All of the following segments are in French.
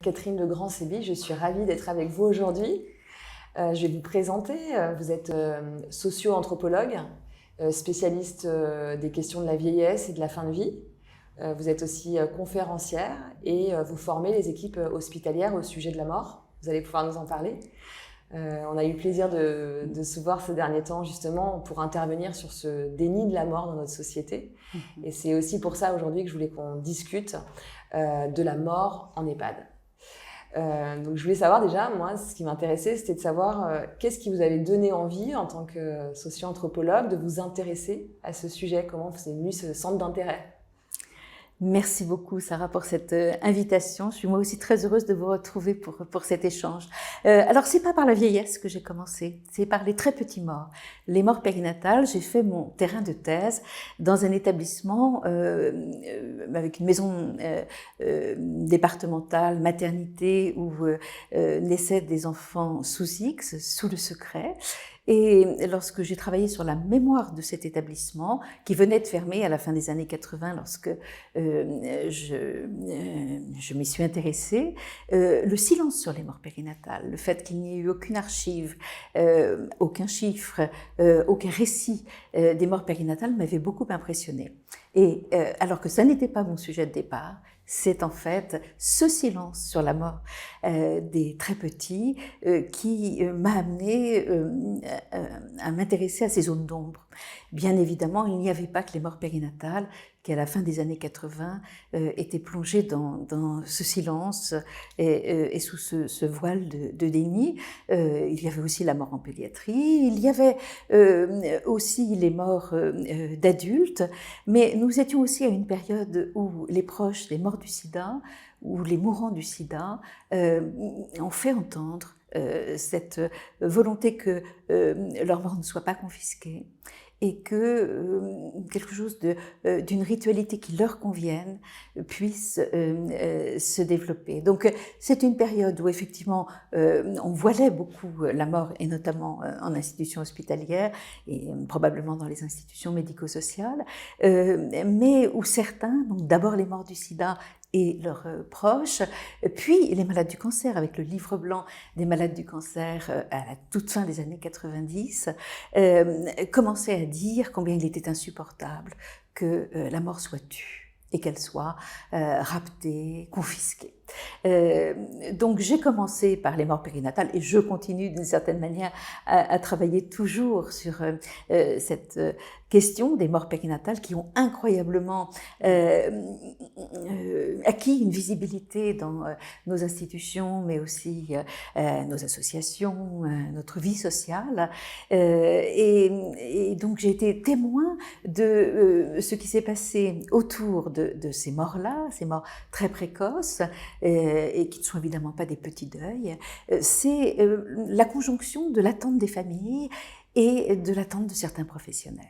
Catherine Legrand-Sébi, je suis ravie d'être avec vous aujourd'hui. Je vais vous présenter. Vous êtes socio-anthropologue, spécialiste des questions de la vieillesse et de la fin de vie. Vous êtes aussi conférencière et vous formez les équipes hospitalières au sujet de la mort. Vous allez pouvoir nous en parler. On a eu le plaisir de se voir ces derniers temps justement pour intervenir sur ce déni de la mort dans notre société. Et c'est aussi pour ça aujourd'hui que je voulais qu'on discute de la mort en EHPAD. Donc je voulais savoir déjà, moi, ce qui m'intéressait, c'était de savoir qu'est-ce qui vous avait donné envie en tant que socio-anthropologue de vous intéresser à ce sujet, comment vous est venu ce centre d'intérêt. Merci beaucoup Sarah pour cette invitation. Je suis moi aussi très heureuse de vous retrouver pour cet échange. Alors c'est pas par la vieillesse que j'ai commencé, c'est par les très petits morts. Les morts périnatales, j'ai fait mon terrain de thèse dans un établissement avec une maison départementale, maternité où naissaient des enfants sous X, sous le secret. Et lorsque j'ai travaillé sur la mémoire de cet établissement, qui venait de fermer à la fin des années 80, lorsque je m'y suis intéressée, le silence sur les morts périnatales, le fait qu'il n'y ait eu aucune archive, aucun chiffre, aucun récit des morts périnatales m'avait beaucoup impressionnée. Et alors que ça n'était pas mon sujet de départ, c'est en fait ce silence sur la mort des très petits qui m'a amenée à m'intéresser à ces zones d'ombre. Bien évidemment, il n'y avait pas que les morts périnatales qui, à la fin des années 80, étaient plongées dans ce silence et sous ce voile de déni. Il y avait aussi la mort en pédiatrie, il y avait aussi les morts d'adultes, mais nous étions aussi à une période où les proches des morts du sida ou les mourants du sida ont fait entendre cette volonté que leur mort ne soit pas confisquée et que quelque chose d'une ritualité qui leur convienne puisse se développer. Donc c'est une période où effectivement on voilait beaucoup la mort, et notamment en institutions hospitalières et probablement dans les institutions médico-sociales, mais où certains, donc d'abord les morts du sida et leurs proches, puis les malades du cancer, avec le livre blanc des malades du cancer à la toute fin des années 90, commençaient à dire combien il était insupportable que la mort soit tue et qu'elle soit raptée, confisquée. Donc j'ai commencé par les morts périnatales et je continue d'une certaine manière à travailler toujours sur cette question des morts périnatales qui ont incroyablement acquis une visibilité dans nos institutions, mais aussi nos associations, notre vie sociale. Et donc j'ai été témoin de ce qui s'est passé autour de ces morts-là, ces morts très précoces, et qui ne sont évidemment pas des petits deuils. C'est la conjonction de l'attente des familles et de l'attente de certains professionnels.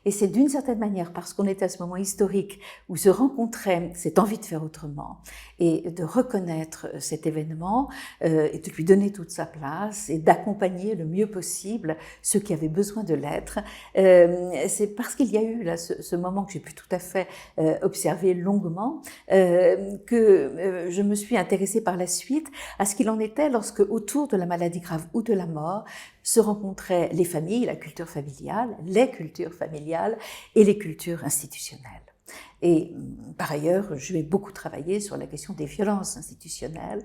Et c'est d'une certaine manière parce qu'on était à ce moment historique où se rencontrait cette envie de faire autrement et de reconnaître cet événement et de lui donner toute sa place et d'accompagner le mieux possible ceux qui avaient besoin de l'être. C'est parce qu'il y a eu là ce moment que j'ai pu tout à fait observer longuement que je me suis intéressée par la suite à ce qu'il en était lorsque autour de la maladie grave ou de la mort se rencontraient les familles, la culture familiale, les cultures familiales et les cultures institutionnelles. Et par ailleurs, je vais beaucoup travailler sur la question des violences institutionnelles,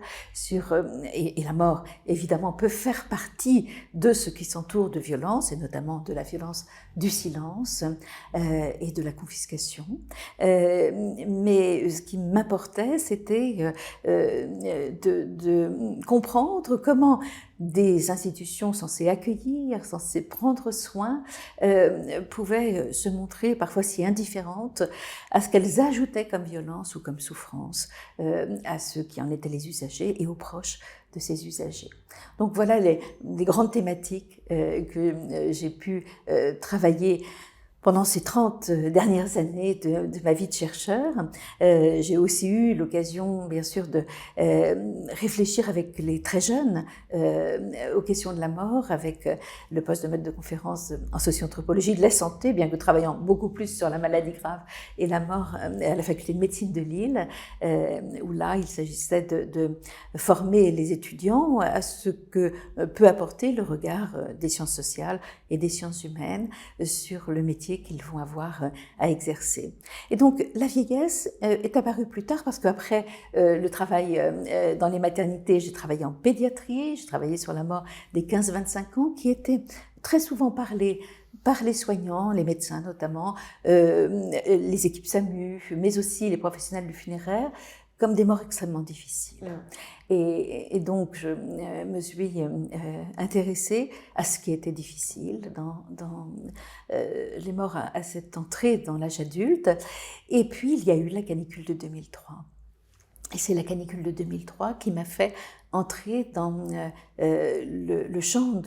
et la mort, évidemment, peut faire partie de ce qui s'entoure de violence, et notamment de la violence du silence et de la confiscation. Mais ce qui m'importait, c'était de comprendre comment des institutions censées accueillir, censées prendre soin, pouvaient se montrer parfois si indifférentes à ce qu'elles ajoutaient comme violence ou comme souffrance à ceux qui en étaient les usagers et aux proches de ces usagers. Donc voilà les grandes thématiques que j'ai pu travailler Pendant ces 30 dernières années de ma vie de chercheur, j'ai aussi eu l'occasion, bien sûr, de réfléchir avec les très jeunes aux questions de la mort, avec le poste de maître de conférence en socio-anthropologie de la santé, bien que travaillant beaucoup plus sur la maladie grave et la mort à la faculté de médecine de Lille, où là, il s'agissait de former les étudiants à ce que peut apporter le regard des sciences sociales et des sciences humaines sur le métier qu'ils vont avoir à exercer. Et donc la vieillesse est apparue plus tard parce qu'après le travail dans les maternités, j'ai travaillé en pédiatrie, j'ai travaillé sur la mort des 15-25 ans qui était très souvent parlée par les soignants, les médecins notamment, les équipes SAMU, mais aussi les professionnels du funéraire, comme des morts extrêmement difficiles. Et donc, je me suis intéressée à ce qui était difficile dans les morts à cette entrée dans l'âge adulte. Et puis, il y a eu la canicule de 2003. Et c'est la canicule de 2003 qui m'a fait entrer dans le champ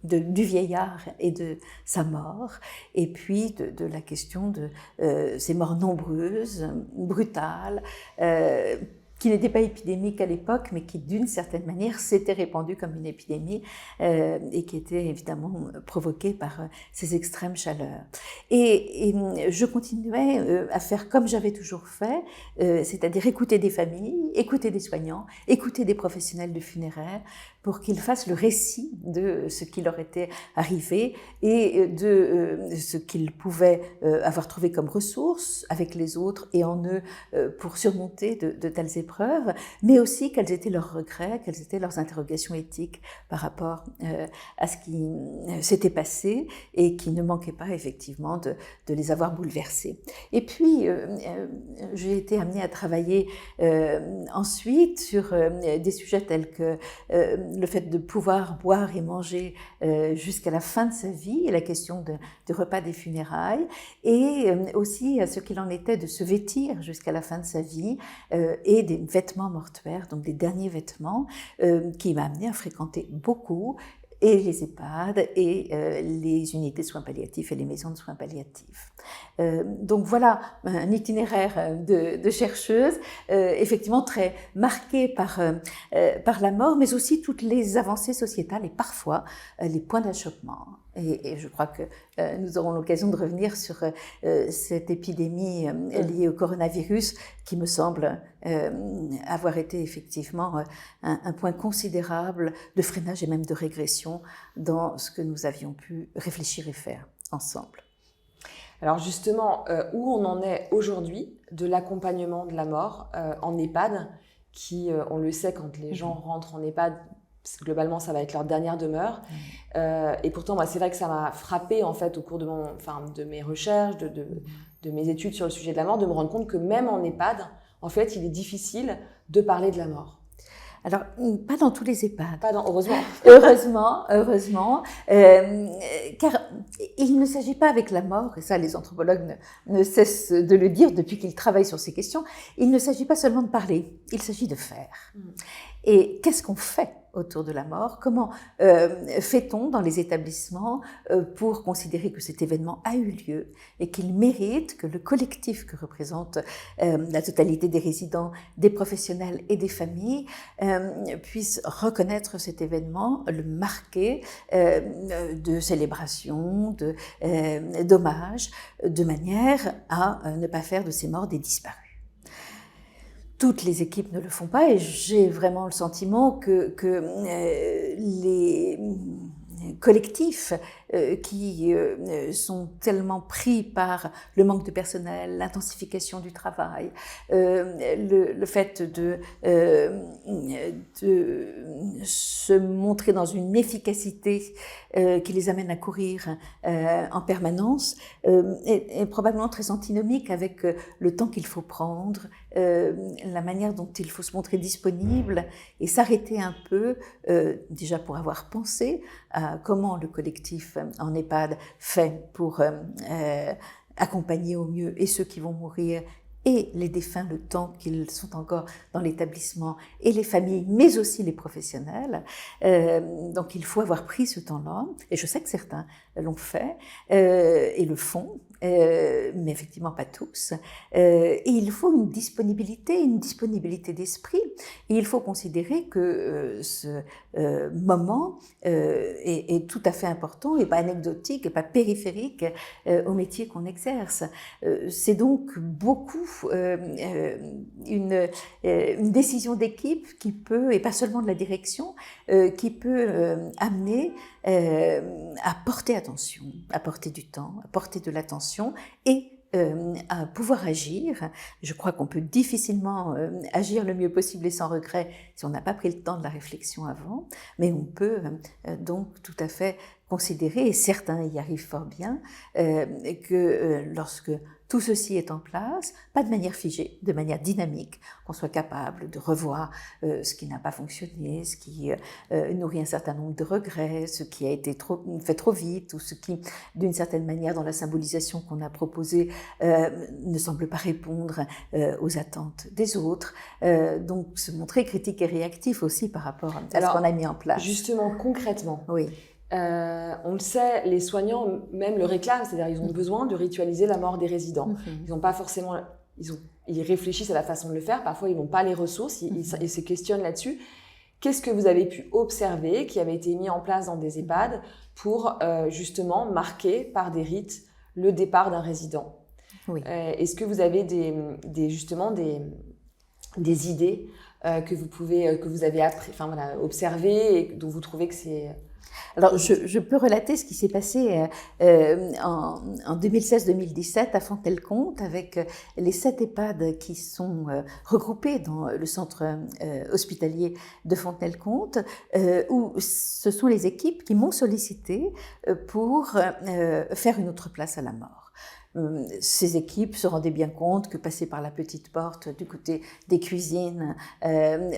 du vieillard et de sa mort, et puis de la question de ces morts nombreuses, brutales, qui n'étaient pas épidémiques à l'époque, mais qui d'une certaine manière s'étaient répandues comme une épidémie et qui étaient évidemment provoquées par ces extrêmes chaleurs. Et je continuais à faire comme j'avais toujours fait, c'est-à-dire écouter des familles, écouter des soignants, écouter des professionnels du funéraire, pour qu'ils fassent le récit de ce qui leur était arrivé et de ce qu'ils pouvaient avoir trouvé comme ressources avec les autres et en eux pour surmonter de telles épreuves, mais aussi quels étaient leurs regrets, quelles étaient leurs interrogations éthiques par rapport à ce qui s'était passé et qui ne manquait pas effectivement de les avoir bouleversés. Et puis, j'ai été amenée à travailler ensuite sur des sujets tels que le fait de pouvoir boire et manger jusqu'à la fin de sa vie, et la question du repas des funérailles, et aussi à ce qu'il en était de se vêtir jusqu'à la fin de sa vie, et des vêtements mortuaires, donc des derniers vêtements, qui m'a amené à fréquenter beaucoup et les EHPAD et les unités de soins palliatifs et les maisons de soins palliatifs. Donc voilà un itinéraire de chercheuse, effectivement très marqué par la mort, mais aussi toutes les avancées sociétales et parfois les points d'achoppement. Et je crois que nous aurons l'occasion de revenir sur cette épidémie liée au coronavirus qui me semble avoir été effectivement un point considérable de freinage et même de régression dans ce que nous avions pu réfléchir et faire ensemble. Alors justement, où on en est aujourd'hui de l'accompagnement de la mort en EHPAD, qui, on le sait, quand les gens rentrent en EHPAD, globalement, ça va être leur dernière demeure. Et pourtant, moi, c'est vrai que ça m'a frappée, en fait, au cours de mes recherches, de mes études sur le sujet de la mort, de me rendre compte que même en EHPAD, en fait, il est difficile de parler de la mort. Alors, pas dans tous les EHPAD. Heureusement. Heureusement. Car il ne s'agit pas avec la mort, et ça les anthropologues ne cessent de le dire depuis qu'ils travaillent sur ces questions, il ne s'agit pas seulement de parler, il s'agit de faire. Et qu'est-ce qu'on fait autour de la mort? Comment fait-on dans les établissements pour considérer que cet événement a eu lieu et qu'il mérite que le collectif que représente la totalité des résidents, des professionnels et des familles puisse reconnaître cet événement, le marquer de célébration, d'hommage, de manière à ne pas faire de ces morts des disparus. Toutes les équipes ne le font pas et j'ai vraiment le sentiment que les collectifs qui sont tellement pris par le manque de personnel, l'intensification du travail, le fait de se montrer dans une efficacité qui les amène à courir en permanence, est probablement très antinomique avec le temps qu'il faut prendre, la manière dont il faut se montrer disponible et s'arrêter un peu, déjà pour avoir pensé à comment le collectif en EHPAD fait pour accompagner au mieux et ceux qui vont mourir et les défunts le temps qu'ils sont encore dans l'établissement et les familles, mais aussi les professionnels. Donc il faut avoir pris ce temps-là et je sais que certains l'ont fait et le font, mais effectivement pas tous. Et il faut une disponibilité d'esprit. Et il faut considérer que ce moment est tout à fait important et pas anecdotique et pas périphérique au métier qu'on exerce. C'est donc beaucoup une décision d'équipe qui peut, et pas seulement de la direction, qui peut amener à porter attention, à porter du temps, à porter de l'attention et à pouvoir agir. Je crois qu'on peut difficilement agir le mieux possible et sans regret si on n'a pas pris le temps de la réflexion avant, mais on peut donc tout à fait considérer, et certains y arrivent fort bien, que lorsque tout ceci est en place, pas de manière figée, de manière dynamique, qu'on soit capable de revoir ce qui n'a pas fonctionné, ce qui nourrit un certain nombre de regrets, ce qui a été fait trop vite, ou ce qui, d'une certaine manière, dans la symbolisation qu'on a proposée, ne semble pas répondre aux attentes des autres. Donc, se montrer critique et réactif aussi par rapport à ce qu'on a mis en place. Justement, concrètement, oui. On le sait, les soignants même le réclament, c'est-à-dire ils ont besoin de ritualiser la mort des résidents. Ils n'ont pas forcément, ils réfléchissent à la façon de le faire, parfois ils n'ont pas les ressources, ils se questionnent là-dessus. Qu'est-ce que vous avez pu observer qui avait été mis en place dans des EHPAD pour justement marquer par des rites le départ d'un résident? Oui. Est-ce que vous avez justement des idées que vous avez observées et dont vous trouvez que c'est... Alors, je peux relater ce qui s'est passé en 2016-2017 à Fontenay-le-Comte avec les 7 EHPAD qui sont regroupés dans le centre hospitalier de Fontenay-le-Comte, où ce sont les équipes qui m'ont sollicité pour faire une autre place à la mort. Ces équipes se rendaient bien compte que passer par la petite porte du côté des cuisines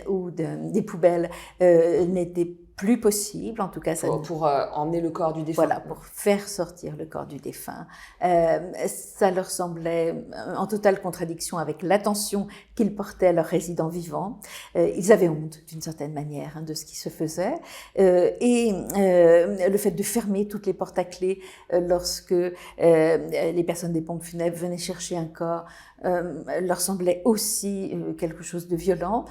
ou des poubelles n'était plus possible, en tout cas ça pour emmener le corps du défunt. Voilà, pour faire sortir le corps du défunt. Ça leur semblait en totale contradiction avec l'attention qu'ils portaient à leurs résidents vivants. Ils avaient honte, d'une certaine manière, de ce qui se faisait. Et le fait de fermer toutes les portes à clé lorsque les personnes des pompes funèbres venaient chercher un corps leur semblait aussi quelque chose de violent.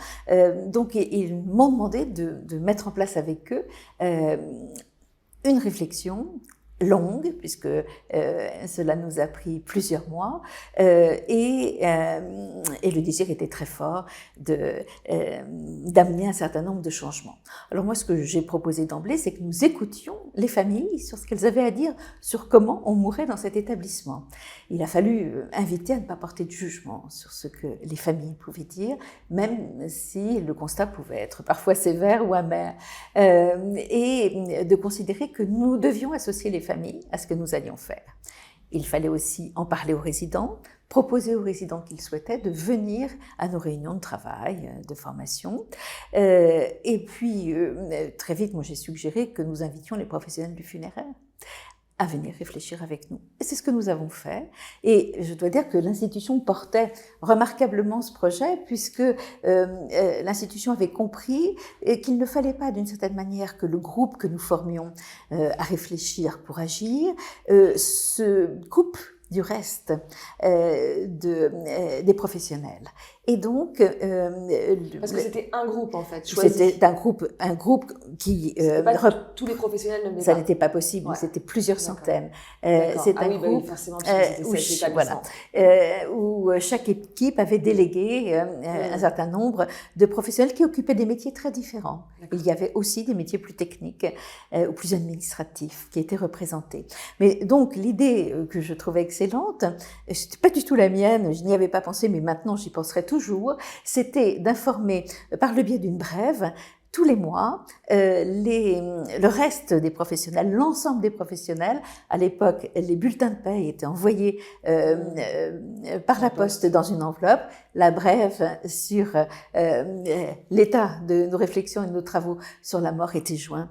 Donc, ils m'ont demandé de mettre en place avec eux une réflexion longue, puisque cela nous a pris plusieurs mois, et le désir était très fort d'amener un certain nombre de changements. Alors moi, ce que j'ai proposé d'emblée, c'est que nous écoutions les familles sur ce qu'elles avaient à dire sur comment on mourait dans cet établissement. Il a fallu inviter à ne pas porter de jugement sur ce que les familles pouvaient dire, même si le constat pouvait être parfois sévère ou amer, et de considérer que nous devions associer les familles à ce que nous allions faire. Il fallait aussi en parler aux résidents, proposer aux résidents qu'ils souhaitaient de venir à nos réunions de travail, de formation. Et puis, très vite, moi j'ai suggéré que nous invitions les professionnels du funéraire à venir réfléchir avec nous. Et c'est ce que nous avons fait. Et je dois dire que l'institution portait remarquablement ce projet, puisque l'institution avait compris qu'il ne fallait pas, d'une certaine manière, que le groupe que nous formions à réfléchir pour agir se coupe du reste des professionnels. Et donc... Parce que c'était un groupe, en fait, choisi. C'était un groupe qui... tous les professionnels ne venaient ça pas. n'était pas possible, ouais. C'était plusieurs centaines. C'est un groupe forcément, où chaque équipe avait délégué un certain nombre de professionnels qui occupaient des métiers très différents. Il y avait aussi des métiers plus techniques ou plus administratifs qui étaient représentés. Mais donc, l'idée que je trouvais excellente, c'était pas du tout la mienne, je n'y avais pas pensé, mais maintenant j'y penserai toujours, c'était d'informer par le biais d'une brève tous les mois, le reste des professionnels, l'ensemble des professionnels. À l'époque, les bulletins de paie étaient envoyés par la poste dans une enveloppe. La brève sur l'état de nos réflexions et de nos travaux sur la mort était jointe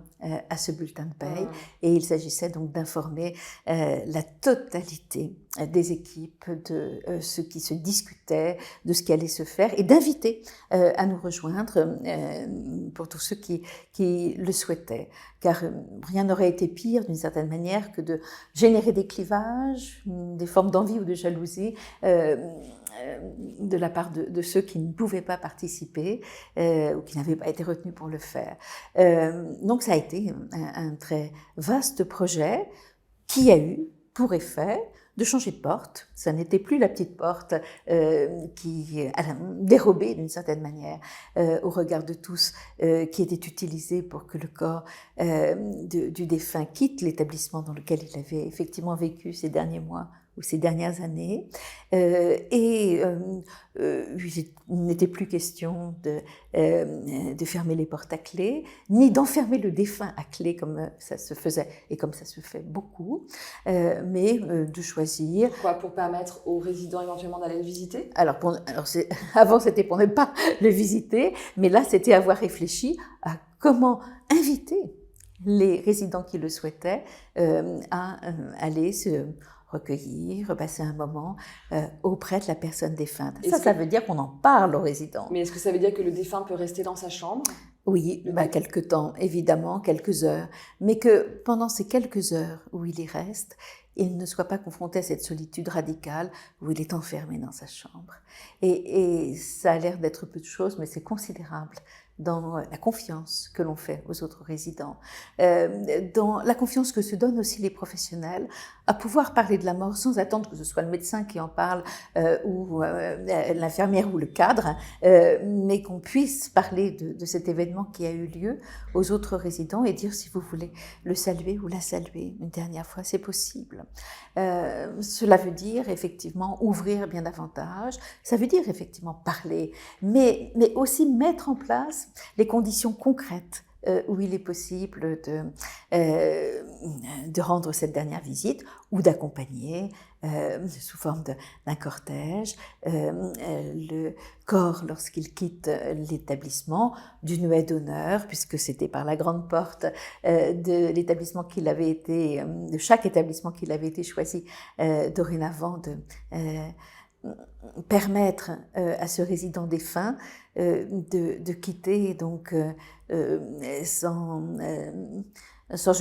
à ce bulletin de paie. Et il s'agissait donc d'informer la totalité des équipes, de ce qui se discutait, de ce qui allait se faire, et d'inviter à nous rejoindre pour tous ceux qui le souhaitaient. Car rien n'aurait été pire, d'une certaine manière, que de générer des clivages, des formes d'envie ou de jalousie de la part de ceux qui ne pouvaient pas participer ou qui n'avaient pas été retenus pour le faire. Donc ça a été un très vaste projet qui a eu pour effet de changer de porte. Ça n'était plus la petite porte qui dérobée d'une certaine manière au regard de tous, qui était utilisée pour que le corps du défunt quitte l'établissement dans lequel il avait effectivement vécu ces derniers mois ou ces dernières années. Il n'était plus question de fermer les portes à clé, ni d'enfermer le défunt à clé comme ça se faisait et comme ça se fait beaucoup, mais de choisir. Pourquoi ? Pour permettre aux résidents éventuellement d'aller le visiter ? Avant c'était pour ne pas le visiter, mais là c'était avoir réfléchi à comment inviter les résidents qui le souhaitaient à aller se recueillir, passer un moment auprès de la personne défunte. Ça veut dire qu'on en parle aux résidents. Mais est-ce que ça veut dire que le défunt peut rester dans sa chambre ? Oui, quelques temps, évidemment, quelques heures. Mais que pendant ces quelques heures où il y reste, il ne soit pas confronté à cette solitude radicale où il est enfermé dans sa chambre. Et ça a l'air d'être peu de choses, mais c'est considérable dans la confiance que l'on fait aux autres résidents, dans la confiance que se donnent aussi les professionnels à pouvoir parler de la mort sans attendre que ce soit le médecin qui en parle ou l'infirmière ou le cadre, mais qu'on puisse parler de cet événement qui a eu lieu aux autres résidents et dire si vous voulez le saluer ou la saluer une dernière fois, c'est possible. Cela veut dire effectivement ouvrir bien davantage, ça veut dire effectivement parler, mais aussi mettre en place les conditions concrètes où il est possible de rendre cette dernière visite ou d'accompagner sous forme d'un cortège le corps lorsqu'il quitte l'établissement, d'une haie d'honneur, puisque c'était par la grande porte de l'établissement qu'il avait été, de chaque établissement qu'il avait été choisi dorénavant de permettre à ce résident défunt de quitter donc sans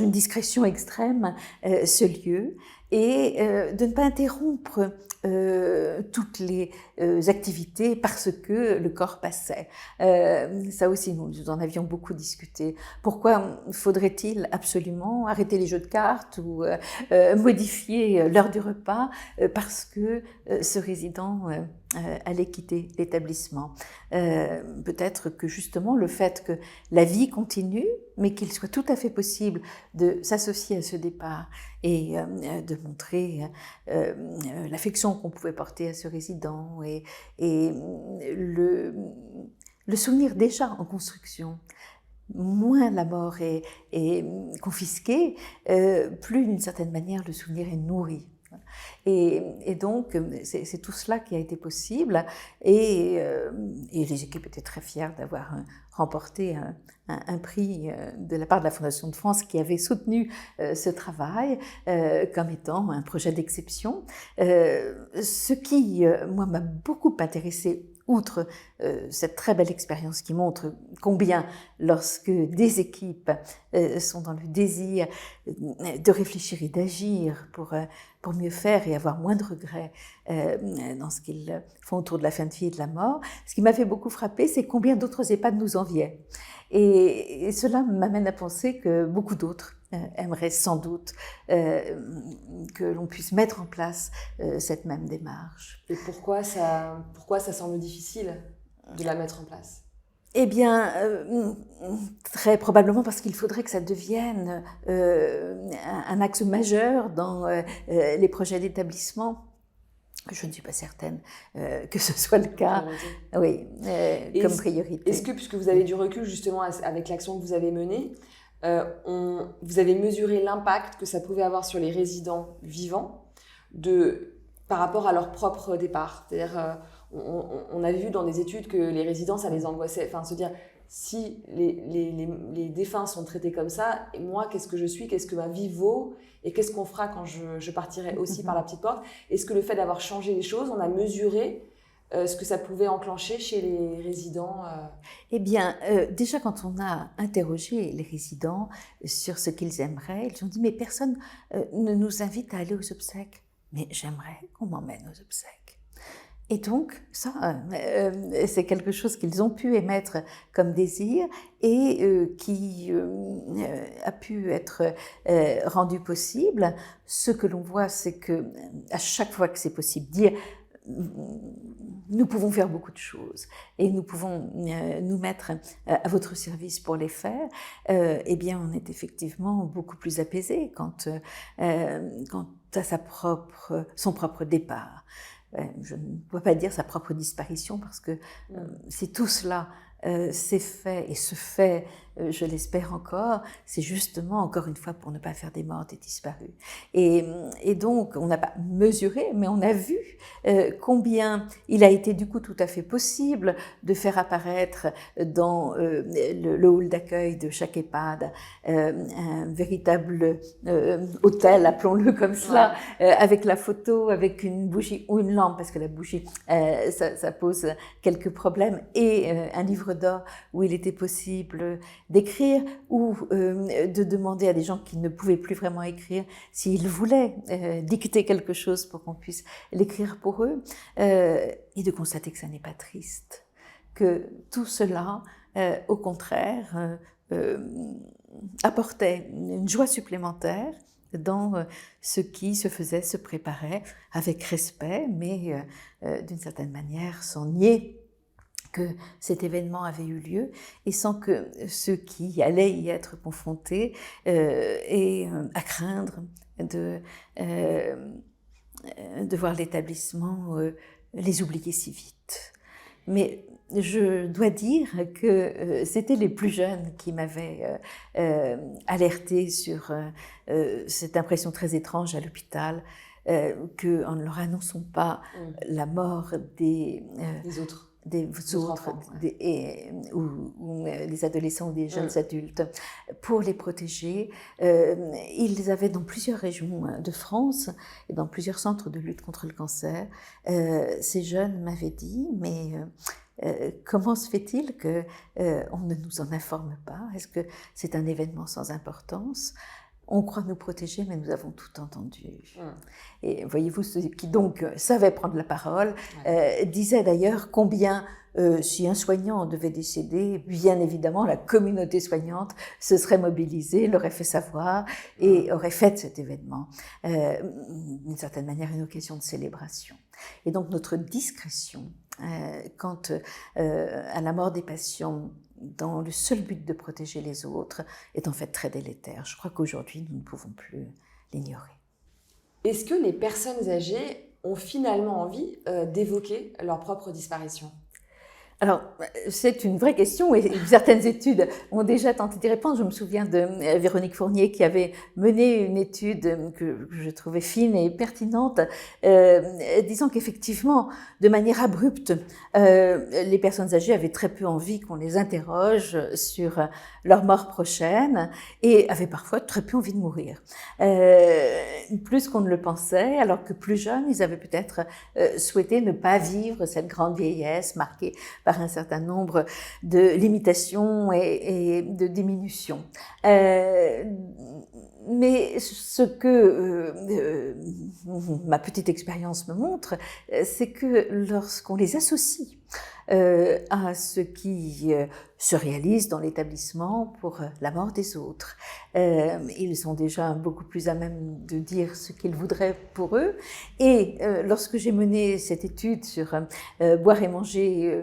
une discrétion extrême ce lieu et de ne pas interrompre toutes les activités parce que le corps passait. Ça aussi, nous en avions beaucoup discuté. Pourquoi faudrait-il absolument arrêter les jeux de cartes ou modifier l'heure du repas parce que ce résident allait quitter l'établissement. Peut-être que justement le fait que la vie continue, mais qu'il soit tout à fait possible de s'associer à ce départ et de montrer l'affection qu'on pouvait porter à ce résident et le souvenir déjà en construction. Moins la mort est confisquée, plus d'une certaine manière le souvenir est nourri. Et donc, c'est tout cela qui a été possible et les équipes étaient très fières d'avoir remporté un prix de la part de la Fondation de France qui avait soutenu ce travail comme étant un projet d'exception. Ce qui, moi, m'a beaucoup intéressée, outre cette très belle expérience qui montre combien, lorsque des équipes sont dans le désir de réfléchir et d'agir pour mieux faire et avoir moins de regrets dans ce qu'ils font autour de la fin de vie et de la mort, ce qui m'a fait beaucoup frapper, c'est combien d'autres EHPAD nous enviaient. Et cela m'amène à penser que beaucoup d'autres aimeraient sans doute que l'on puisse mettre en place cette même démarche. Et pourquoi ça semble difficile de la mettre en place ? Eh bien, très probablement parce qu'il faudrait que ça devienne un axe majeur dans les projets d'établissement. Je ne suis pas certaine que ce soit le cas, oui, comme priorité. Est-ce que, puisque vous avez du recul justement avec l'action que vous avez menée, vous avez mesuré l'impact que ça pouvait avoir sur les résidents vivants par rapport à leur propre départ ? C'est-à-dire, on a vu dans des études que les résidents, ça les angoissait. Enfin, se dire, si les défunts sont traités comme ça, et moi, qu'est-ce que je suis, qu'est-ce que ma vie vaut, et qu'est-ce qu'on fera quand je partirai aussi par la petite porte? Est-ce que le fait d'avoir changé les choses, on a mesuré ce que ça pouvait enclencher chez les résidents? Eh bien, déjà quand on a interrogé les résidents sur ce qu'ils aimeraient, ils ont dit « mais personne ne nous invite à aller aux obsèques ». Mais j'aimerais qu'on m'emmène aux obsèques. Et donc, ça, c'est quelque chose qu'ils ont pu émettre comme désir et qui a pu être rendu possible. Ce que l'on voit, c'est que à chaque fois que c'est possible, dire nous pouvons faire beaucoup de choses et nous pouvons nous mettre à votre service pour les faire, eh bien on est effectivement beaucoup plus apaisé quant à son propre départ. Je ne dois pas dire sa propre disparition parce que si tout cela s'est fait et se fait, je l'espère encore, c'est justement, encore une fois, pour ne pas faire des morts des disparus. Et donc, on n'a pas mesuré, mais on a vu combien il a été du coup tout à fait possible de faire apparaître dans le hall d'accueil de chaque EHPAD un véritable hôtel, appelons-le comme cela, avec la photo, avec une bougie ou une lampe, parce que la bougie, ça pose quelques problèmes, et un livre d'or où il était possible d'écrire ou de demander à des gens qui ne pouvaient plus vraiment écrire s'ils voulaient dicter quelque chose pour qu'on puisse l'écrire pour eux, et de constater que ça n'est pas triste, que tout cela, au contraire, apportait une joie supplémentaire dans ce qui se faisait, se préparait avec respect, mais d'une certaine manière sans nier que cet événement avait eu lieu et sans que ceux qui allaient y être confrontés aient à craindre de voir l'établissement les oublier si vite. Mais je dois dire que c'était les plus jeunes qui m'avaient alerté sur cette impression très étrange à l'hôpital, qu'en ne leur annonçant pas la mort des autres, enfants, ou des adolescents ou des jeunes adultes, pour les protéger. Ils avaient dans plusieurs régions de France et dans plusieurs centres de lutte contre le cancer, ces jeunes m'avaient dit « mais comment se fait-il qu'on ne nous en informe pas? Est-ce que c'est un événement sans importance ? On croit nous protéger, mais nous avons tout entendu. » Et voyez-vous, ceux qui donc savaient prendre la parole disaient d'ailleurs combien, si un soignant devait décéder, bien évidemment, la communauté soignante se serait mobilisée, l'aurait fait savoir et aurait fait de cet événement, d'une certaine manière, une occasion de célébration. Et donc notre discrétion quant à la mort des patients, dans le seul but de protéger les autres, est en fait très délétère. Je crois qu'aujourd'hui, nous ne pouvons plus l'ignorer. Est-ce que les personnes âgées ont finalement envie d'évoquer leur propre disparition ? Alors, c'est une vraie question et certaines études ont déjà tenté d'y répondre. Je me souviens de Véronique Fournier qui avait mené une étude que je trouvais fine et pertinente, disant qu'effectivement, de manière abrupte, les personnes âgées avaient très peu envie qu'on les interroge sur leur mort prochaine et avaient parfois très peu envie de mourir. Plus qu'on ne le pensait, alors que plus jeunes, ils avaient peut-être souhaité ne pas vivre cette grande vieillesse marquée par un certain nombre de limitations et de diminutions. Mais ce que ma petite expérience me montre, c'est que lorsqu'on les associe à ce qui se réalise dans l'établissement pour la mort des autres, ils sont déjà beaucoup plus à même de dire ce qu'ils voudraient pour eux. Et lorsque j'ai mené cette étude sur boire et manger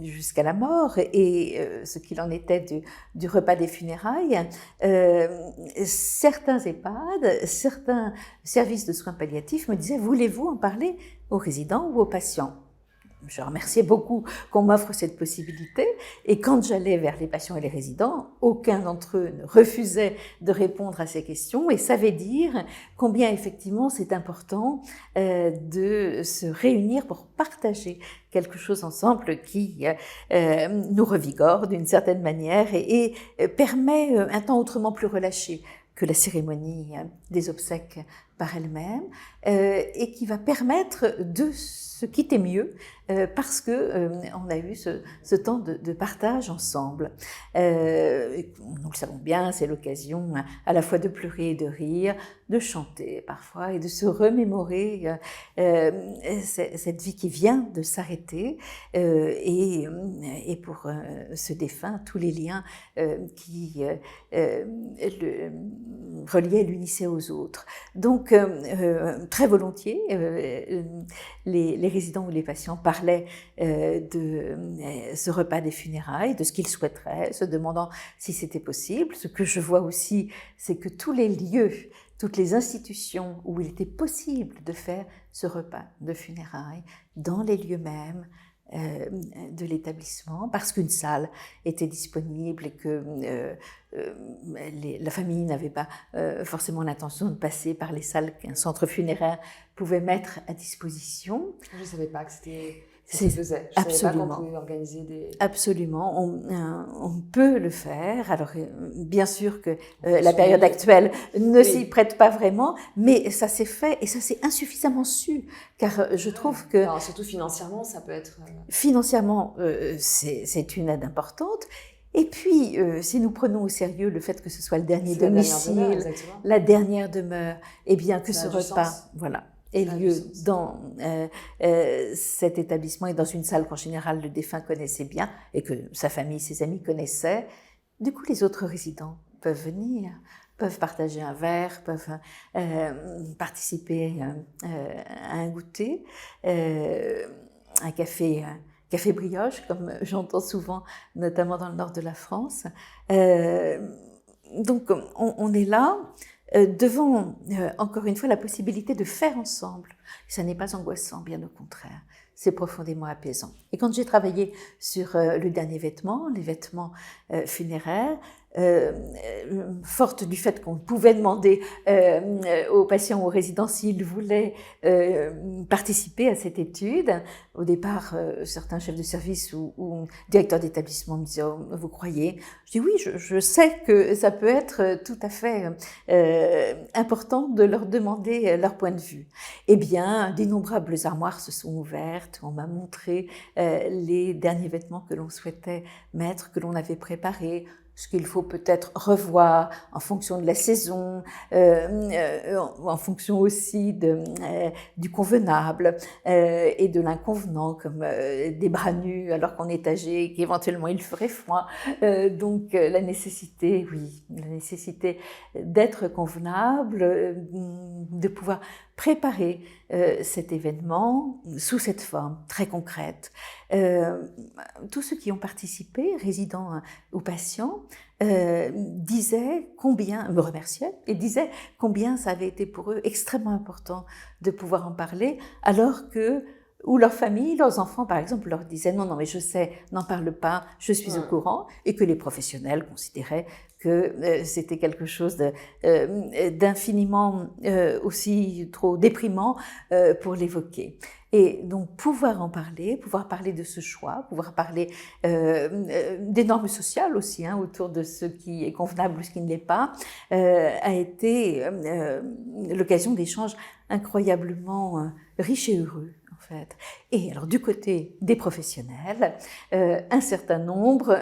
jusqu'à la mort et ce qu'il en était du repas des funérailles, certains EHPAD, certains services de soins palliatifs me disaient « Voulez-vous en parler aux résidents ou aux patients ?» je remerciais beaucoup qu'on m'offre cette possibilité. Et quand j'allais vers les patients et les résidents, aucun d'entre eux ne refusait de répondre à ces questions et savait dire combien effectivement c'est important de se réunir pour partager quelque chose ensemble qui nous revigore d'une certaine manière et permet un temps autrement plus relâché que la cérémonie des obsèques par elle-même, et qui va permettre de se quitter mieux parce que on a eu ce temps de partage ensemble. Nous le savons bien, c'est l'occasion à la fois de pleurer et de rire, de chanter parfois et de se remémorer cette vie qui vient de s'arrêter et pour ce défunt, tous les liens qui le reliaient et l'unissaient aux autres. Donc, très volontiers, les résidents ou les patients parlaient de ce repas des funérailles, de ce qu'ils souhaiteraient, se demandant si c'était possible. Ce que je vois aussi, c'est que tous les lieux, toutes les institutions où il était possible de faire ce repas de funérailles, dans les lieux mêmes de l'établissement, parce qu'une salle était disponible et que la famille n'avait pas forcément l'intention de passer par les salles qu'un centre funéraire pouvait mettre à disposition. Je ne savais pas que c'était... Ça se faisait. Je ne savais pas qu'on pouvait organiser des... Absolument, on peut le faire. Alors, bien sûr que la période actuelle ne s'y prête pas vraiment, mais ça s'est fait et ça s'est insuffisamment su, car je trouve que... Alors, surtout financièrement, ça peut être... Financièrement, c'est une aide importante. Et puis, si nous prenons au sérieux le fait que ce soit le dernier domicile, la dernière demeure, eh bien que ce repas, voilà, ait lieu dans cet établissement et dans une salle qu'en général le défunt connaissait bien et que sa famille, ses amis connaissaient. Du coup, les autres résidents peuvent venir, peuvent partager un verre, peuvent participer à un goûter, un café brioche, comme j'entends souvent, notamment dans le nord de la France. Donc, on est là devant, encore une fois, la possibilité de faire ensemble. Ça n'est pas angoissant, bien au contraire. C'est profondément apaisant. Et quand j'ai travaillé sur le dernier vêtement, les vêtements funéraires, forte du fait qu'on pouvait demander aux patients, aux résidents s'ils voulaient participer à cette étude. Au départ, certains chefs de service ou directeurs d'établissement me disaient oh, « Vous croyez ?» Je dis « Oui, je sais que ça peut être tout à fait important de leur demander leur point de vue. » Eh bien, d'innombrables armoires se sont ouvertes. On m'a montré les derniers vêtements que l'on souhaitait mettre, que l'on avait préparés, ce qu'il faut peut-être revoir en fonction de la saison, en fonction aussi du convenable et de l'inconvenant, comme des bras nus alors qu'on est âgé et qu'éventuellement il ferait froid. Donc la nécessité, oui, la nécessité d'être convenable, de pouvoir préparer cet événement sous cette forme très concrète. Tous ceux qui ont participé, résidents ou patients, disaient combien, me remerciaient et disaient combien ça avait été pour eux extrêmement important de pouvoir en parler, alors que ou leur famille, leurs enfants par exemple leur disaient non mais je sais, n'en parle pas, je suis au courant, et que les professionnels considéraient que c'était quelque chose d'infiniment aussi trop déprimant pour l'évoquer. Et donc pouvoir en parler, pouvoir parler de ce choix, pouvoir parler des normes sociales aussi autour de ce qui est convenable ou ce qui ne l'est pas, a été l'occasion d'échanges incroyablement riches et heureux. En fait. Et alors du côté des professionnels, un certain nombre,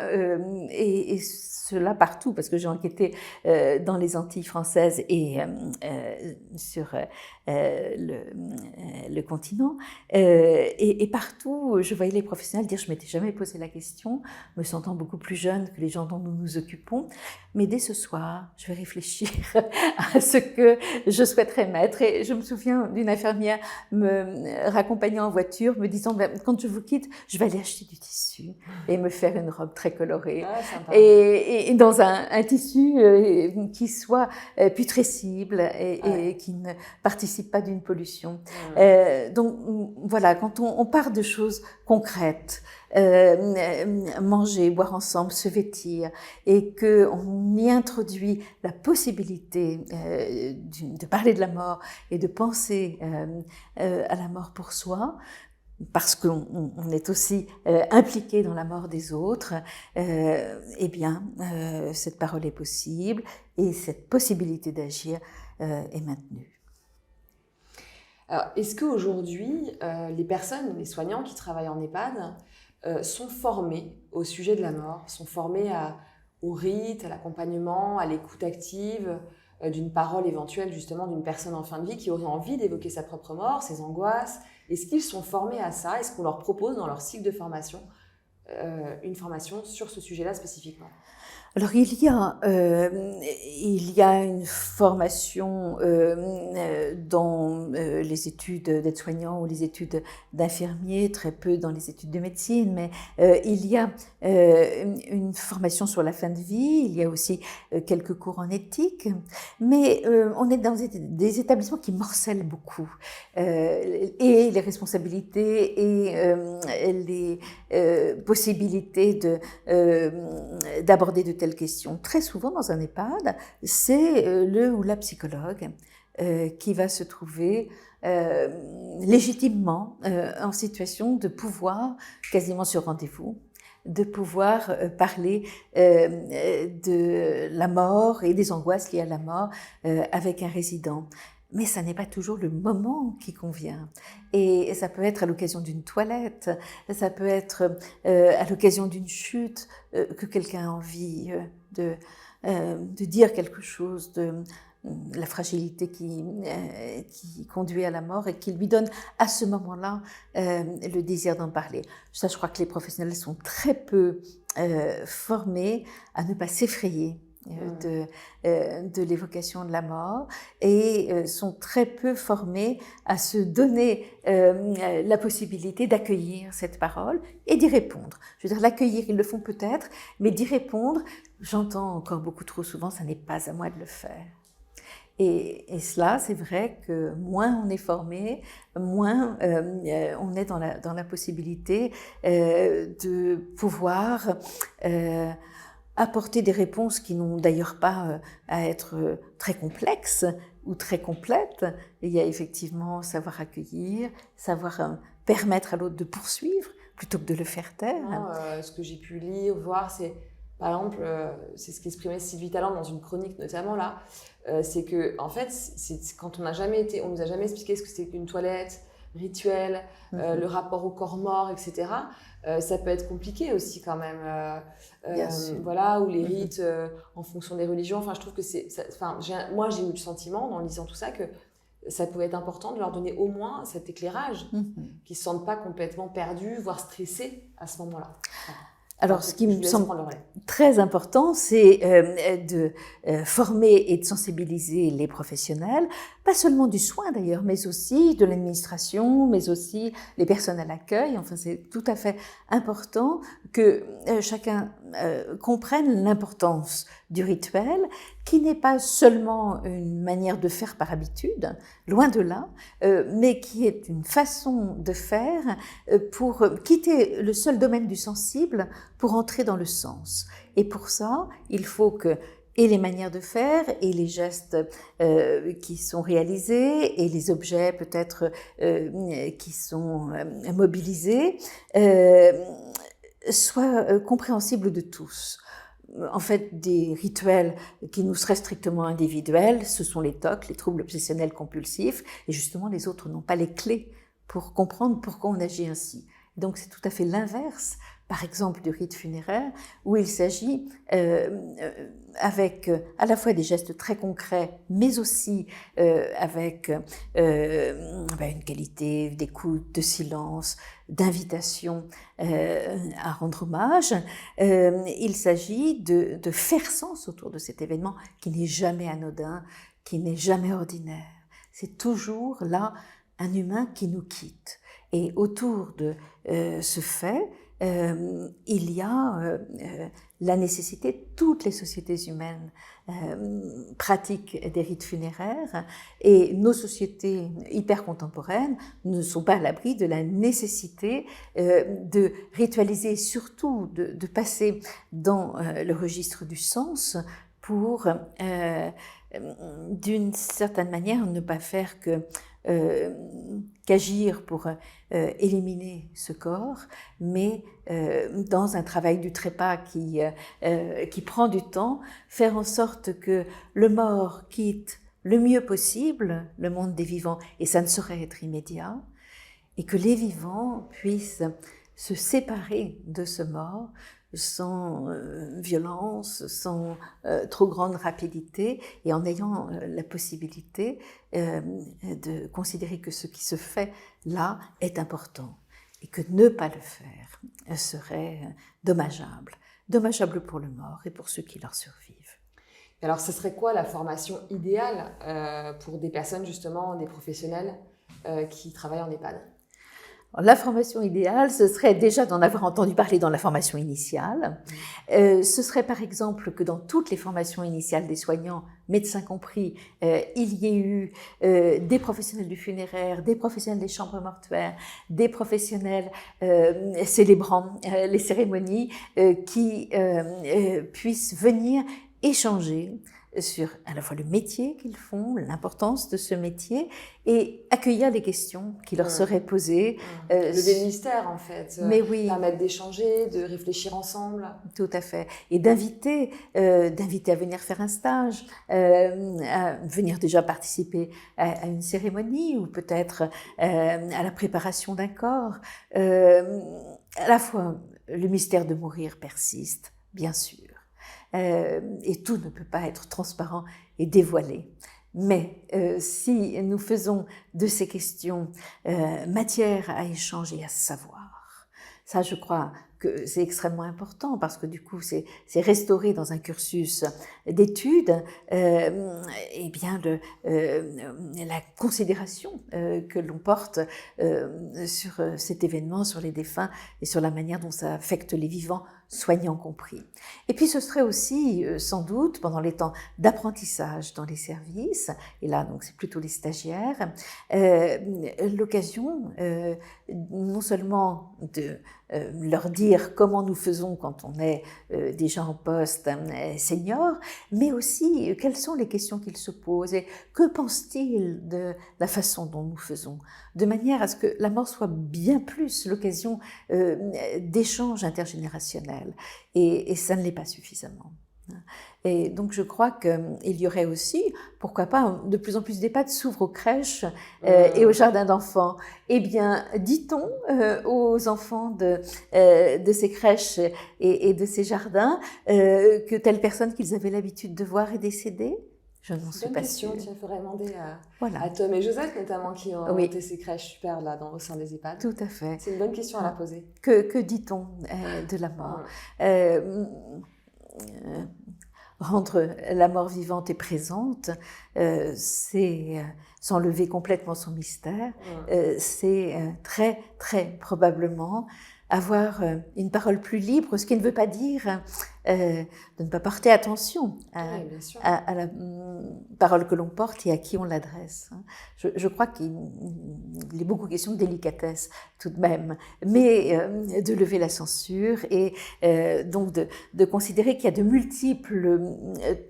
et cela partout, parce que j'ai enquêté dans les Antilles françaises et sur le continent, et partout je voyais les professionnels dire je m'étais jamais posé la question, me sentant beaucoup plus jeune que les gens dont nous nous occupons, mais dès ce soir je vais réfléchir à ce que je souhaiterais mettre. Et je me souviens d'une infirmière me raccompagner m'accompagnant en voiture, me disant quand je vous quitte, je vais aller acheter du tissu et me faire une robe très colorée. Et dans un tissu qui soit putrescible et qui ne participe pas d'une pollution. Donc voilà, quand on part de choses concrètes, manger, boire ensemble, se vêtir, et qu'on y introduit la possibilité de parler de la mort et de penser à la mort pour soi, parce qu'on est aussi impliqué dans la mort des autres, eh bien, cette parole est possible et cette possibilité d'agir est maintenue. Alors, est-ce qu'aujourd'hui, les personnes, les soignants qui travaillent en EHPAD sont formés au sujet de la mort, sont formés au rite, à l'accompagnement, à l'écoute active d'une parole éventuelle justement d'une personne en fin de vie qui aurait envie d'évoquer sa propre mort, ses angoisses? Est-ce qu'ils sont formés à ça? Est-ce qu'on leur propose dans leur cycle de formation une formation sur ce sujet-là spécifiquement? Alors il y a une formation dans les études d'aide-soignants ou les études d'infirmiers, très peu dans les études de médecine, mais il y a une formation sur la fin de vie, il y a aussi quelques cours en éthique, mais on est dans des établissements qui morcellent beaucoup, et les responsabilités et les possibilités d'aborder de telles questions. Très souvent dans un EHPAD, c'est le ou la psychologue qui va se trouver légitimement en situation de pouvoir, quasiment sur rendez-vous, de pouvoir parler de la mort et des angoisses liées à la mort avec un résident. Mais ça n'est pas toujours le moment qui convient. Et ça peut être à l'occasion d'une toilette, ça peut être à l'occasion d'une chute, que quelqu'un a envie de dire quelque chose de la fragilité qui conduit à la mort et qui lui donne à ce moment-là le désir d'en parler. Ça, je crois que les professionnels sont très peu formés à ne pas s'effrayer de l'évocation de la mort et sont très peu formés à se donner la possibilité d'accueillir cette parole et d'y répondre. Je veux dire, l'accueillir, ils le font peut-être, mais d'y répondre, j'entends encore beaucoup trop souvent, ça n'est pas à moi de le faire. Et cela, c'est vrai que moins on est formé, moins on est dans la possibilité de pouvoir apporter des réponses qui n'ont d'ailleurs pas à être très complexes ou très complètes. Il y a effectivement savoir accueillir, savoir permettre à l'autre de poursuivre plutôt que de le faire taire. Ce que j'ai pu lire, voir, c'est par exemple, c'est ce qu'exprimait Sylvie Talent dans une chronique notamment là, c'est que en fait, c'est quand on nous a jamais expliqué ce que c'était qu'une toilette, rituel, le rapport au corps mort, etc. Ça peut être compliqué aussi quand même. Voilà, ou les rites en fonction des religions. Enfin, je trouve que moi, j'ai eu le sentiment, en lisant tout ça, que ça pouvait être important de leur donner au moins cet éclairage, qu'ils ne se sentent pas complètement perdus, voire stressés à ce moment-là. Alors, ce qui me semble très important, c'est de former et de sensibiliser les professionnels, pas seulement du soin d'ailleurs, mais aussi de l'administration, mais aussi les personnes à l'accueil. Enfin, c'est tout à fait important que chacun comprenne l'importance du rituel, qui n'est pas seulement une manière de faire par habitude, loin de là, mais qui est une façon de faire pour quitter le seul domaine du sensible pour entrer dans le sens. Et pour ça, il faut que et les manières de faire, et les gestes qui sont réalisés, et les objets peut-être qui sont mobilisés, soient compréhensibles de tous. En fait, des rituels qui nous seraient strictement individuels, ce sont les TOC, les troubles obsessionnels compulsifs, et justement les autres n'ont pas les clés pour comprendre pourquoi on agit ainsi. Donc c'est tout à fait l'inverse, par exemple du rite funéraire, où il s'agit avec à la fois des gestes très concrets, mais aussi avec une qualité d'écoute, de silence, d'invitation à rendre hommage. Il s'agit de faire sens autour de cet événement qui n'est jamais anodin, qui n'est jamais ordinaire. C'est toujours là un humain qui nous quitte. Et autour de ce fait, il y a la nécessité, toutes les sociétés humaines pratiquent des rites funéraires et nos sociétés hyper contemporaines ne sont pas à l'abri de la nécessité de ritualiser, surtout de passer dans le registre du sens pour, d'une certaine manière, ne pas faire qu'agir pour éliminer ce corps, mais dans un travail du trépas qui prend du temps, faire en sorte que le mort quitte le mieux possible le monde des vivants, et ça ne saurait être immédiat, et que les vivants puissent se séparer de ce mort sans violence, sans trop grande rapidité, et en ayant la possibilité de considérer que ce qui se fait là est important, et que ne pas le faire serait dommageable pour le mort et pour ceux qui leur survivent. Alors, ce serait quoi la formation idéale pour des personnes, justement, des professionnels qui travaillent en EHPAD ? La formation idéale, ce serait déjà d'en avoir entendu parler dans la formation initiale. Ce serait par exemple que dans toutes les formations initiales des soignants, médecins compris, il y ait eu des professionnels du funéraire, des professionnels des chambres mortuaires, des professionnels célébrant les cérémonies qui puissent venir échanger sur à la fois le métier qu'ils font, l'importance de ce métier, et accueillir les questions qui leur seraient posées. Lever le mystère, en fait. Mais oui. Permettre d'échanger, de réfléchir ensemble. Tout à fait. Et d'inviter à venir faire un stage, à venir déjà participer à une cérémonie, ou peut-être à la préparation d'un corps. À la fois, le mystère de mourir persiste, bien sûr. Et tout ne peut pas être transparent et dévoilé. Mais si nous faisons de ces questions matière à échanger, à savoir, ça je crois que c'est extrêmement important, parce que du coup c'est restauré dans un cursus d'études et bien la considération que l'on porte sur cet événement, sur les défunts et sur la manière dont ça affecte les vivants, soignants compris. Et puis ce serait aussi sans doute pendant les temps d'apprentissage dans les services, et là donc c'est plutôt les stagiaires, l'occasion non seulement de leur dire comment nous faisons quand on est déjà en poste senior, mais aussi quelles sont les questions qu'ils se posent et que pensent-ils de la façon dont nous faisons, de manière à ce que la mort soit bien plus l'occasion d'échanges intergénérationnels, et ça ne l'est pas suffisamment. Et donc je crois qu'il y aurait aussi, pourquoi pas, de plus en plus d'EHPAD s'ouvrent aux crèches et aux jardins d'enfants. Eh bien, dit-on aux enfants de ces crèches et de ces jardins que telle personne qu'ils avaient l'habitude de voir est décédée ? Je n'en suis pas sûre. C'est une question, tu ferais demander à Tom et Joseph notamment, qui ont monté ces crèches super là au sein des EHPAD. Tout à fait. C'est une bonne question à la poser. Que dit-on de la mort ? Rendre la mort vivante et présente, c'est s'enlever complètement son mystère, c'est très très probablement avoir une parole plus libre, ce qui ne veut pas dire de ne pas porter attention à la parole que l'on porte et à qui on l'adresse. Je crois qu'il est beaucoup question de délicatesse tout de même, mais de lever la censure et donc de considérer qu'il y a de multiples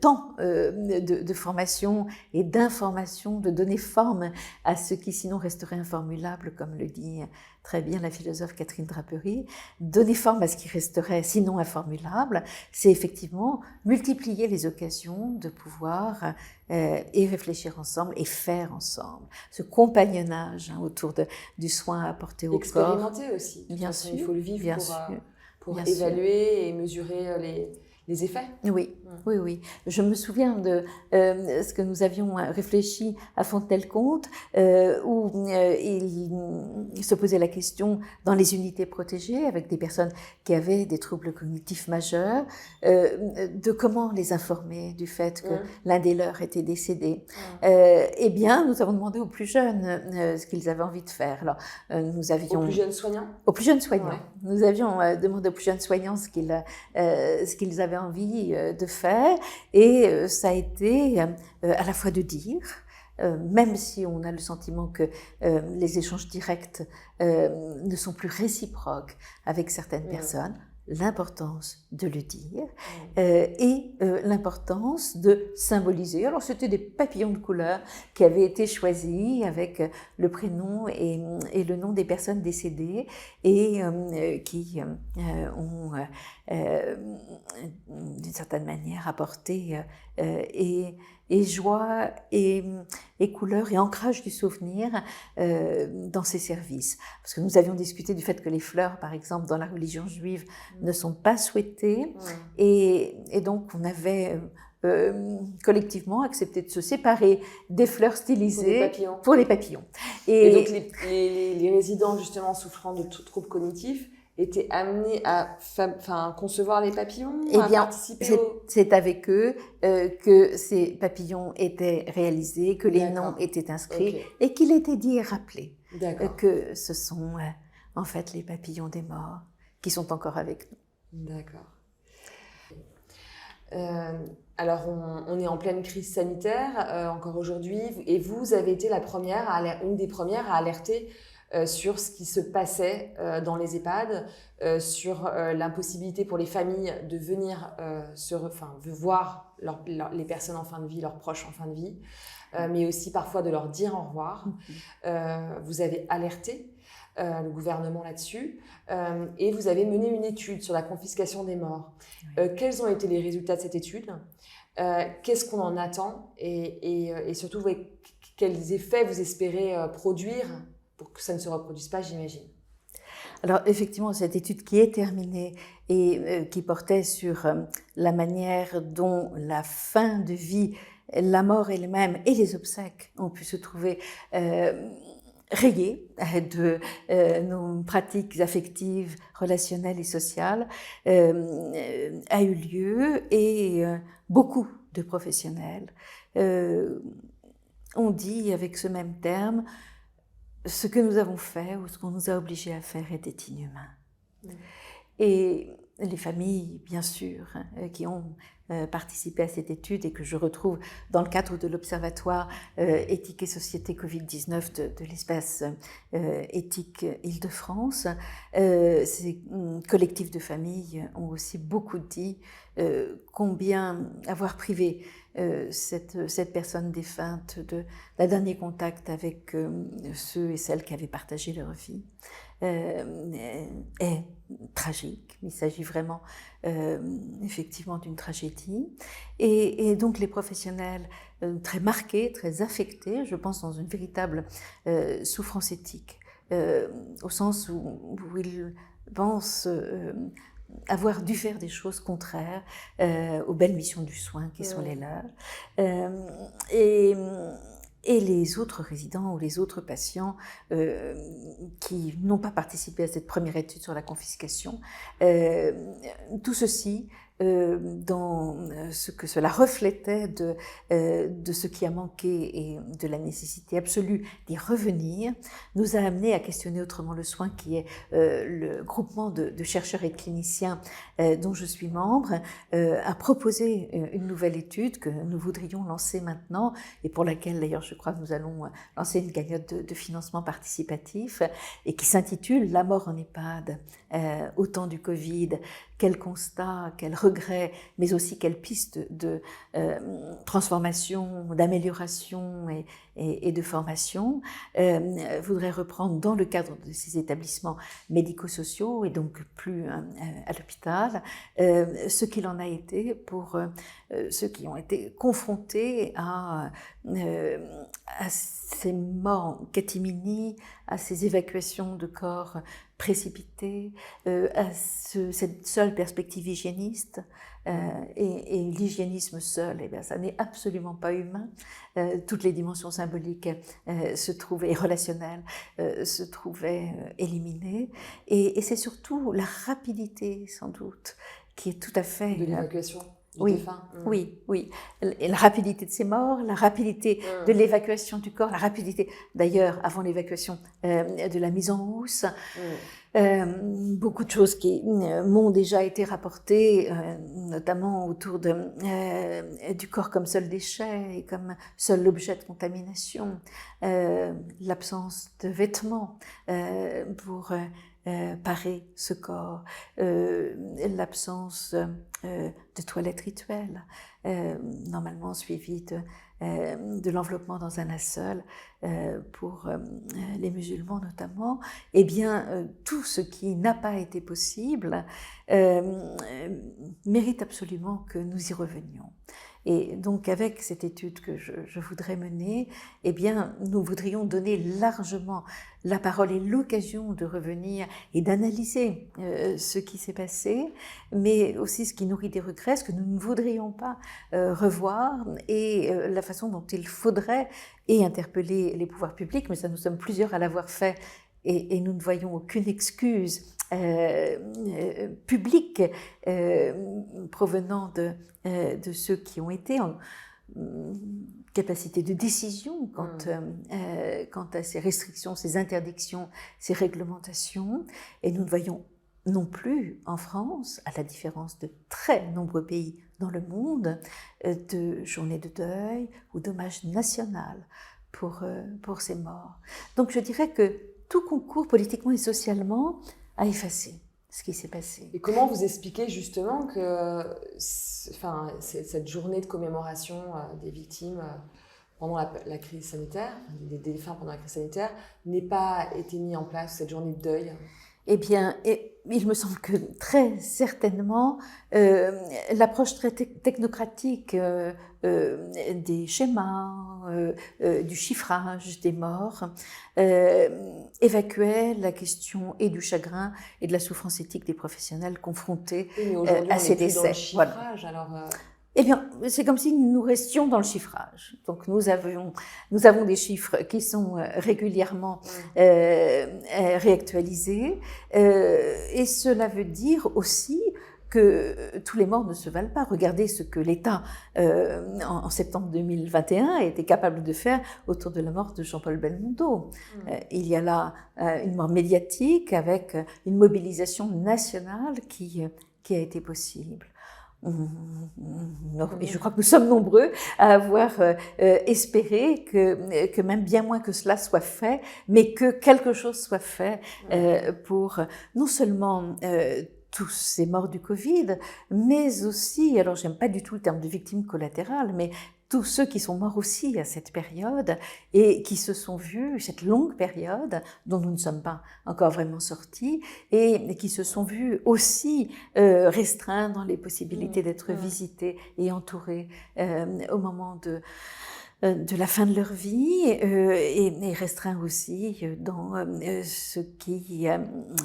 temps de formation et d'information, de donner forme à ce qui sinon resterait informulable, comme le dit très bien la philosophe Catherine Drapery. Donner forme à ce qui resterait sinon informulable, c'est effectivement multiplier les occasions de pouvoir et réfléchir ensemble et faire ensemble. Ce compagnonnage autour du soin apporté au corps. Expérimenter aussi. Bien sûr. Il faut le vivre pour évaluer et mesurer les effets. Oui, oui. Je me souviens de ce que nous avions réfléchi à Fontenay-le-Comte, où il se posait la question dans les unités protégées, avec des personnes qui avaient des troubles cognitifs majeurs, de comment les informer du fait que l'un des leurs était décédé. Eh bien, nous avons demandé aux plus jeunes ce qu'ils avaient envie de faire. Alors, nous avions... Aux plus jeunes soignants? Aux plus jeunes soignants. Ouais. Nous avions demandé aux plus jeunes soignants ce qu'ils avaient envie de faire, et ça a été à la fois de dire, même si on a le sentiment que les échanges directs ne sont plus réciproques avec certaines personnes, l'importance de le dire et l'importance de symboliser. Alors c'était des papillons de couleur qui avaient été choisis avec le prénom et le nom des personnes décédées et qui ont d'une certaine manière apporté et joie et couleur et ancrage du souvenir dans ces services. Parce que nous avions discuté du fait que les fleurs, par exemple, dans la religion juive, ne sont pas souhaitées. Et donc, on avait collectivement accepté de se séparer des fleurs stylisées pour les papillons. Et donc, les résidents, justement, souffrant de troubles cognitifs, étaient amenés à concevoir les papillons, à participer c'est avec eux que ces papillons étaient réalisés, que les noms étaient inscrits et qu'il était dit et rappelé que ce sont en fait les papillons des morts qui sont encore avec nous. D'accord. Alors, on est en pleine crise sanitaire encore aujourd'hui, et vous avez été une des premières à alerter sur ce qui se passait dans les EHPAD, sur l'impossibilité pour les familles de venir voir les personnes en fin de vie, leurs proches en fin de vie, mais aussi parfois de leur dire au revoir. Vous avez alerté le gouvernement là-dessus, et vous avez mené une étude sur la confiscation des morts. Quels ont été les résultats de cette étude? Qu'est-ce qu'on en attend, et surtout, quels effets vous espérez produire pour que ça ne se reproduise pas, j'imagine? Alors effectivement, cette étude qui est terminée et qui portait sur la manière dont la fin de vie, la mort elle-même et les obsèques ont pu se trouver rayées de nos pratiques affectives, relationnelles et sociales, a eu lieu, et beaucoup de professionnels ont dit avec ce même terme: ce que nous avons fait ou ce qu'on nous a obligés à faire était inhumain. Et les familles, bien sûr, qui ont participé à cette étude et que je retrouve dans le cadre de l'Observatoire éthique et société Covid-19 de l'espace éthique Île-de-France, ces collectifs de familles ont aussi beaucoup dit combien avoir privé cette personne défunte d'un dernier contact avec ceux et celles qui avaient partagé leur vie est tragique. Il s'agit vraiment effectivement d'une tragédie, et donc les professionnels très marqués, très affectés, je pense dans une véritable souffrance éthique, au sens où ils pensent avoir dû faire des choses contraires aux belles missions du soin qui sont les leurs. Et les autres résidents ou les autres patients qui n'ont pas participé à cette première étude sur la confiscation, tout ceci dans ce que cela reflétait de ce qui a manqué et de la nécessité absolue d'y revenir, nous a amené à questionner autrement le soin, qui est le groupement de chercheurs et de cliniciens dont je suis membre, à proposer une nouvelle étude que nous voudrions lancer maintenant, et pour laquelle d'ailleurs je crois que nous allons lancer une cagnotte de financement participatif, et qui s'intitule « La mort en EHPAD au temps du Covid ». Quel constat, quel regret, mais aussi quelles pistes de transformation, d'amélioration et de formation voudrait reprendre dans le cadre de ces établissements médico-sociaux, et donc plus à l'hôpital, ce qu'il en a été pour ceux qui ont été confrontés à ces morts en catimini, à ces évacuations de corps précipité, à cette seule perspective hygiéniste. Et l'hygiénisme seul, eh bien, ça n'est absolument pas humain. Toutes les dimensions symboliques se trouvaient, et relationnelles se trouvaient éliminées. Et c'est surtout la rapidité, sans doute, qui est tout à fait... De l'évacuation du oui, défunt. oui, oui. Et la rapidité de ces morts, la rapidité de l'évacuation du corps, la rapidité, d'ailleurs, avant l'évacuation, de la mise en housse. Beaucoup de choses qui m'ont déjà été rapportées, notamment autour du corps comme seul déchet et comme seul objet de contamination, l'absence de vêtements pour parer ce corps, l'absence de toilettes rituelles, normalement suivie de l'enveloppement dans un linceul pour les musulmans notamment, eh bien tout ce qui n'a pas été possible mérite absolument que nous y revenions. Et donc avec cette étude que je voudrais mener, eh bien nous voudrions donner largement la parole et l'occasion de revenir et d'analyser ce qui s'est passé, mais aussi ce qui nourrit des regrets, ce que nous ne voudrions pas revoir et la façon dont il faudrait et interpeller les pouvoirs publics, mais ça nous sommes plusieurs à l'avoir fait et nous ne voyons aucune excuse publique provenant de ceux qui ont été en capacité de décision quant à ces restrictions, ces interdictions, ces réglementations. Et nous ne voyons non plus en France, à la différence de très nombreux pays dans le monde, de journée de deuil ou d'hommage national pour ces morts. Donc je dirais que tout concourt politiquement et socialement à effacer ce qui s'est passé. Et comment vous expliquez justement que cette journée de commémoration des victimes pendant la crise sanitaire, des défunts pendant la crise sanitaire, n'ait pas été mis en place, cette journée de deuil? Eh bien, il me semble que très certainement, l'approche très technocratique des schémas, du chiffrage des morts, évacuait la question et du chagrin et de la souffrance éthique des professionnels confrontés à ces décès. Chiffrage, voilà. Alors Eh bien, c'est comme si nous restions dans le chiffrage. Donc, nous avons des chiffres qui sont régulièrement réactualisés. Et cela veut dire aussi que tous les morts ne se valent pas. Regardez ce que l'État, en septembre 2021, a été capable de faire autour de la mort de Jean-Paul Belmondo. Il y a là une mort médiatique avec une mobilisation nationale qui a été possible. Et je crois que nous sommes nombreux à avoir espéré que même bien moins que cela soit fait, mais que quelque chose soit fait pour non seulement tous ces morts du Covid, mais aussi, alors j'aime pas du tout le terme de victimes collatérales, mais tous ceux qui sont morts aussi à cette période et qui se sont vus, cette longue période dont nous ne sommes pas encore vraiment sortis, et qui se sont vus aussi restreints dans les possibilités d'être visités et entourés au moment de la fin de leur vie et restreints aussi dans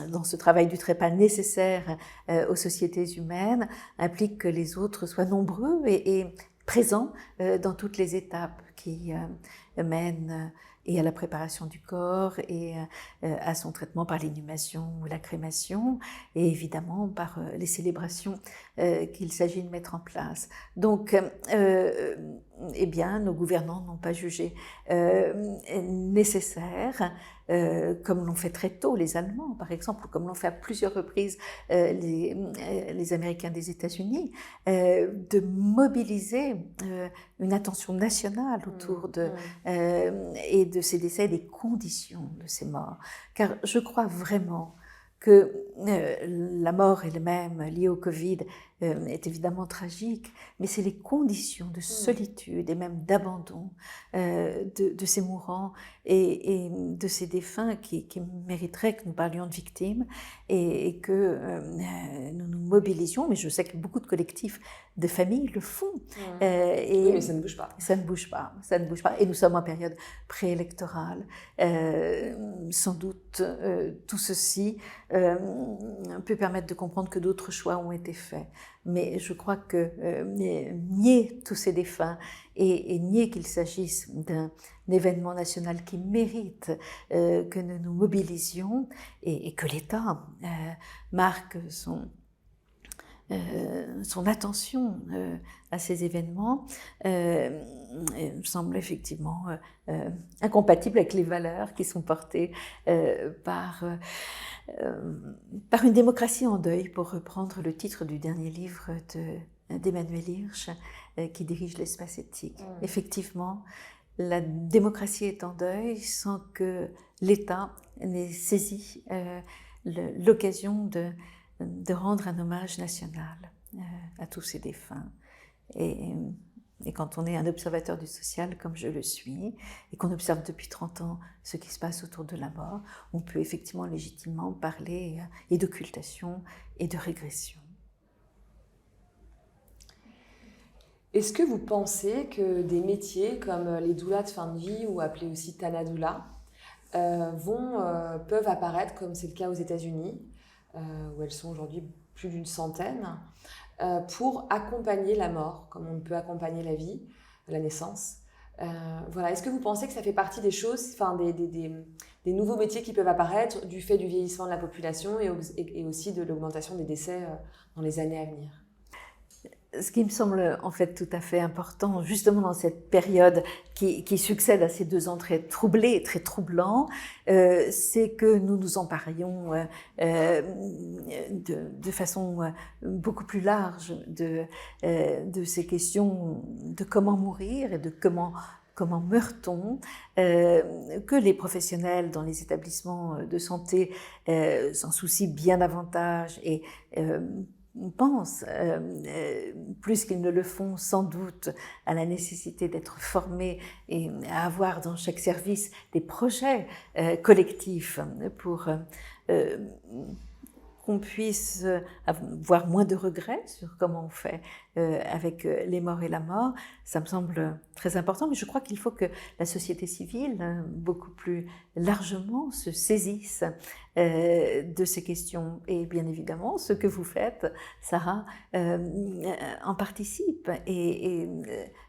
dans ce travail du trépas nécessaire aux sociétés humaines implique que les autres soient nombreux et présents dans toutes les étapes qui mènent et à la préparation du corps et à son traitement par l'inhumation ou la crémation et évidemment par les célébrations qu'il s'agit de mettre en place. Donc, eh bien, nos gouvernants n'ont pas jugé nécessaire, comme l'ont fait très tôt les Allemands, par exemple, ou comme l'ont fait à plusieurs reprises les Américains des États-Unis, de mobiliser une attention nationale autour et de ces décès, des conditions de ces morts. Car je crois vraiment que la mort elle-même liée au Covid est évidemment tragique, mais c'est les conditions de solitude et même d'abandon de ces mourants et de ces défunts qui mériteraient que nous parlions de victimes et que nous nous mobilisions. Mais je sais que beaucoup de collectifs de familles le font. Oui, mais ça ne bouge pas. Ça ne bouge pas, ça ne bouge pas. Et nous sommes en période préélectorale. Sans doute, tout ceci peut permettre de comprendre que d'autres choix ont été faits. Mais je crois que nier tous ces défunts et nier qu'il s'agisse d'un événement national qui mérite que nous nous mobilisions et que l'État marque son attention à ces événements me semble effectivement incompatible avec les valeurs qui sont portées par une démocratie en deuil, pour reprendre le titre du dernier livre d'Emmanuel Hirsch, qui dirige l'espace éthique. Effectivement, la démocratie est en deuil sans que l'État n'ait saisi l'occasion de rendre un hommage national à tous ces défunts. Et quand on est un observateur du social, comme je le suis, et qu'on observe depuis 30 ans ce qui se passe autour de la mort, on peut effectivement légitimement parler et d'occultation et de régression. Est-ce que vous pensez que des métiers comme les doulas de fin de vie, ou appelés aussi tanadoula, peuvent apparaître, comme c'est le cas aux États-Unis, où elles sont aujourd'hui plus d'une centaine, pour accompagner la mort, comme on peut accompagner la vie, la naissance. Voilà. Est-ce que vous pensez que ça fait partie des choses, enfin des nouveaux métiers qui peuvent apparaître du fait du vieillissement de la population et aussi de l'augmentation des décès dans les années à venir? Ce qui me semble en fait tout à fait important, justement dans cette période qui succède à ces 2 ans très troublés et très troublants, c'est que nous nous emparions de façon beaucoup plus large de ces questions de comment mourir et de comment meurt-on, que les professionnels dans les établissements de santé s'en soucient bien davantage et pensent, plus qu'ils ne le font sans doute, à la nécessité d'être formés et à avoir dans chaque service des projets collectifs pour qu'on puisse avoir moins de regrets sur comment on fait avec les morts et la mort. Ça me semble très important, mais je crois qu'il faut que la société civile, beaucoup plus largement, se saisisse de ces questions. Et bien évidemment, ce que vous faites, Sarah, en participe. Et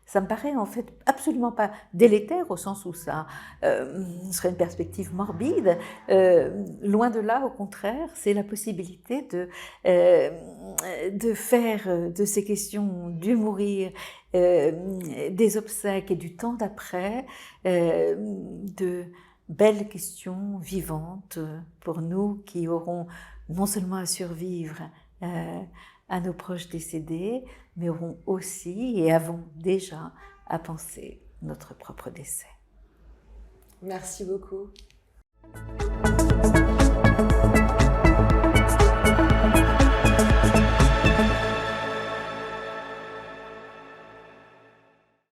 ça me paraît en fait absolument pas délétère, au sens où ça serait une perspective morbide. Loin de là, au contraire, c'est la possibilité de faire de ces questions du mourir, des obsèques et du temps d'après, de belles questions vivantes pour nous qui aurons non seulement à survivre à nos proches décédés, mais aurons aussi et avons déjà à penser notre propre décès. Merci beaucoup.